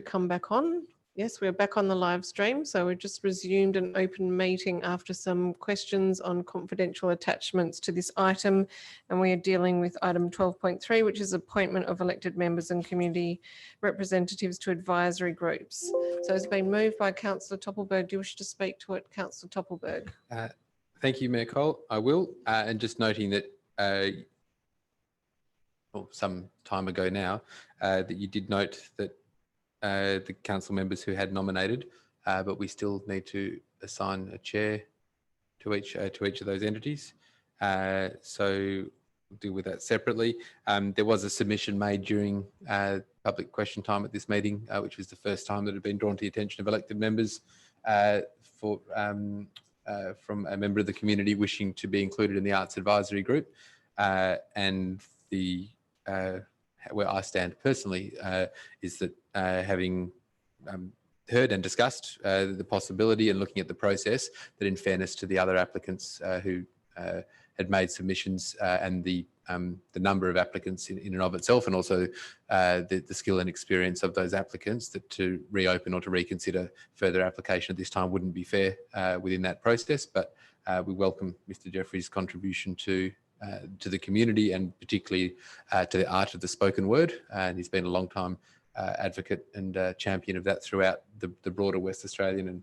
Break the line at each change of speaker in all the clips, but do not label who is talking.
come back on. Yes, we're back on the live stream. So we've just resumed an open meeting after some questions on confidential attachments to this item. And we are dealing with item 12.3, which is appointment of elected members and community representatives to advisory groups. So it's been moved by Councillor Toppelberg. Do you wish to speak to it, Councillor Toppelberg?
Thank you, Mayor Cole. I will. And just noting that some time ago now, that you did note that the council members who had nominated, but we still need to assign a chair to each of those entities. So we'll deal with that separately. There was a submission made during public question time at this meeting, which was the first time that had been drawn to the attention of elected members from a member of the community wishing to be included in the Arts Advisory Group, and the where I stand personally is that having heard and discussed the possibility and looking at the process, that in fairness to the other applicants who had made submissions and the number of applicants in and of itself, and also the skill and experience of those applicants, that to reopen or to reconsider further application at this time wouldn't be fair within that process. But we welcome Mr. Jeffrey's contribution to the community, and particularly to the art of the spoken word. And he's been a long time advocate and champion of that throughout the broader West Australian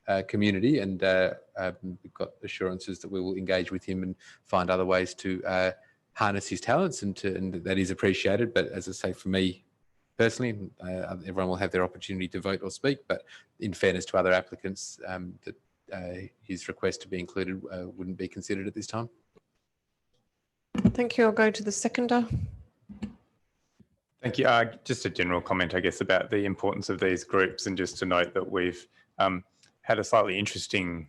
and community. And we've got assurances that we will engage with him and find other ways to harness his talents, and that is appreciated. But as I say, for me personally, everyone will have their opportunity to vote or speak, but in fairness to other applicants, that his request to be included wouldn't be considered at this time.
Thank you. I'll go to the seconder.
Thank you. Just a general comment, I guess, about the importance of these groups, and just to note that we've had a slightly interesting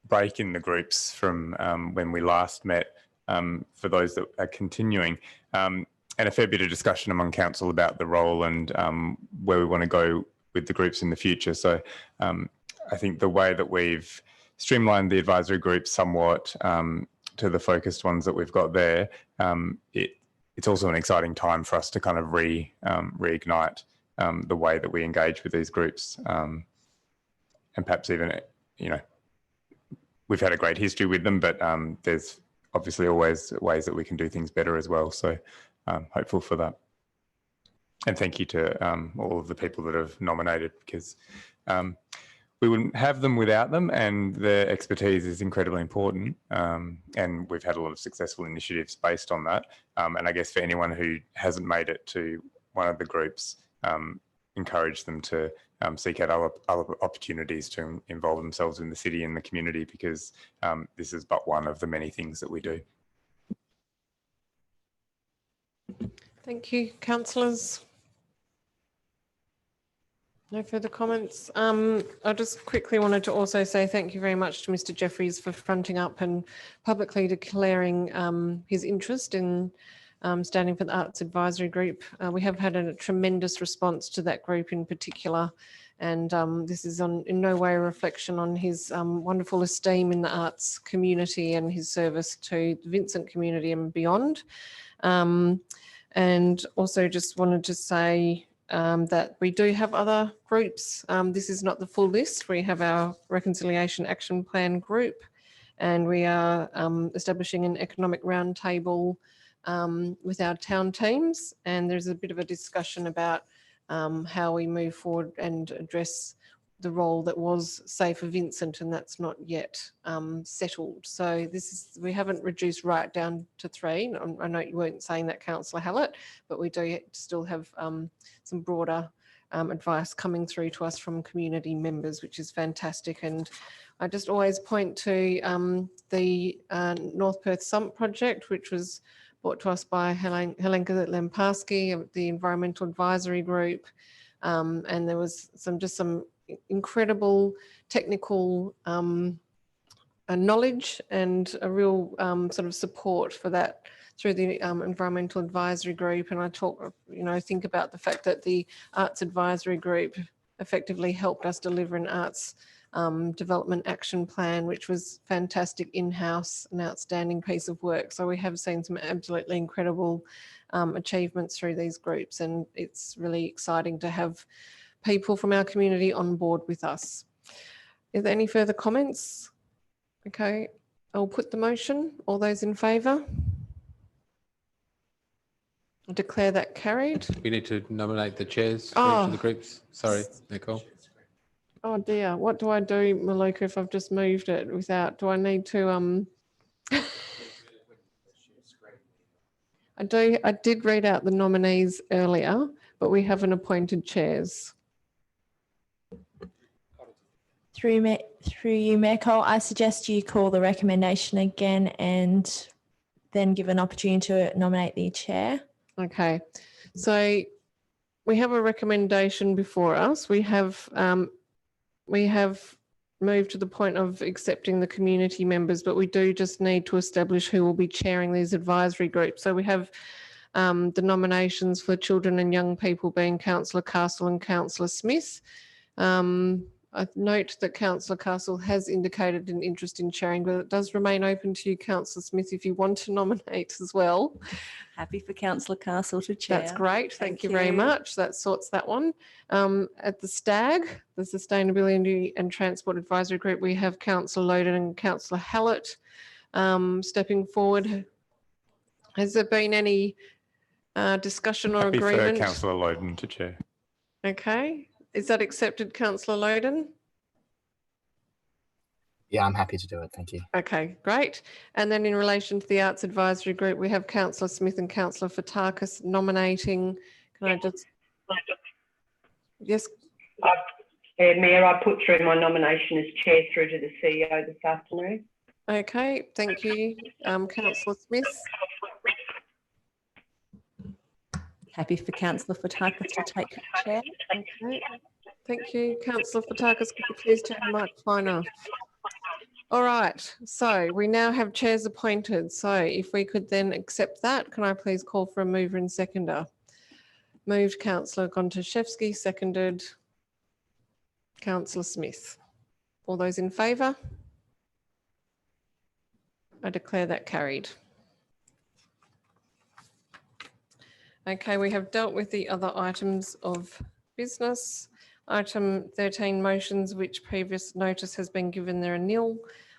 break in the groups from when we last met, for those that are continuing, and a fair bit of discussion among council about the role and where we want to go with the groups in the future. So I think the way that we've streamlined the advisory groups somewhat to the focused ones that we've got there, it's also an exciting time for us to kind of reignite the way that we engage with these groups, and perhaps even, you know, we've had a great history with them, but there's obviously always ways that we can do things better as well. So hopeful for that. And thank you to all of the people that have nominated, because we wouldn't have them without them, and their expertise is incredibly important. And we've had a lot of successful initiatives based on that. And I guess for anyone who hasn't made it to one of the groups, encourage them to seek out other opportunities to involve themselves in the city and the community, because this is but one of the many things that we do.
Thank you, councillors. No further comments. I just quickly wanted to also say thank you very much to Mr. Jeffries for fronting up and publicly declaring his interest in standing for the Arts Advisory Group. We have had a tremendous response to that group in particular, and this is in no way a reflection on his wonderful esteem in the arts community and his service to the Vincent community and beyond. And also just wanted to say that we do have other groups. This is not the full list. We have our Reconciliation Action Plan group, and we are establishing an economic roundtable with our town teams. And there's a bit of a discussion about how we move forward and address the role that was Say for Vincent, and that's not yet settled. So we haven't reduced right down to 3. I know you weren't saying that, Councillor Hallett, but we do still have some broader advice coming through to us from community members, which is fantastic. And I just always point to the North Perth Sump project, which was brought to us by Helenka Lemparski of the Environmental Advisory Group. And there was some incredible technical knowledge and a real sort of support for that through the Environmental Advisory Group. And I think about the fact that the Arts Advisory Group effectively helped us deliver an arts development action plan, which was fantastic in-house, an outstanding piece of work. So we have seen some absolutely incredible achievements through these groups, and it's really exciting to have people from our community on board with us. Is there any further comments? Okay, I'll put the motion. All those in favour? I declare that carried.
We need to nominate the chairs for each of the
Oh.
groups. Sorry, Nicole.
Oh dear, what do I do, Maluka, if I've just moved it without, do I need to, I did read out the nominees earlier, but we haven't appointed chairs.
Through you, Mayor Cole, I suggest you call the recommendation again and then give an opportunity to nominate the chair.
Okay, so we have a recommendation before us. We have moved to the point of accepting the community members, but we do just need to establish who will be chairing these advisory groups. So we have the nominations for children and young people being Councillor Castle and Councillor Smith. I note that Councillor Castle has indicated an interest in chairing, but it does remain open to you, Councillor Smith, if you want to nominate as well.
Happy for Councillor Castle to chair.
That's great. Thank you
Thank
very
you.
much. That sorts that one. At the STAG, the Sustainability and Transport Advisory Group, we have Councillor Loden and Councillor Hallett stepping forward. Has there been any discussion or
Happy
agreement?
for Councillor Loden to chair.
Okay. Is that accepted, Councillor Loden?
Yeah, I'm happy to do it. Thank you.
Okay, great. And then in relation to the Arts Advisory Group, we have Councillor Smith and Councillor Fotakis nominating. Can I just? Yes.
Mayor, I put through my nomination as chair through to the CEO this afternoon.
Okay, thank you. Councillor Smith.
Happy for Councillor Fotakis to take chair.
Okay, thank you. Councillor Fotakis, could you please turn the microphone off? All right, so we now have chairs appointed. So if we could then accept that, can I please call for a mover and seconder? Moved Councillor Gontaszewski, seconded Councillor Smith. All those in favour? I declare that carried. Okay, we have dealt with the other items of business. Item 13, motions which previous notice has been given, there are nil.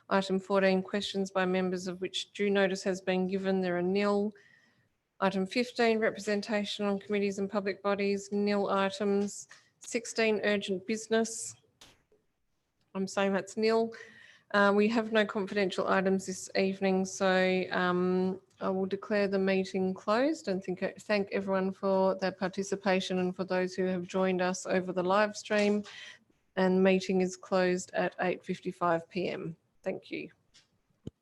Item 14, questions by members of which due notice has been given, there are nil. Item 15, representation on committees and public bodies, nil items. 16, urgent business. I'm saying that's nil. We have no confidential items this evening, so I will declare the meeting closed and thank everyone for their participation and for those who have joined us over the live stream. And meeting is closed at 8:55 p.m. Thank you.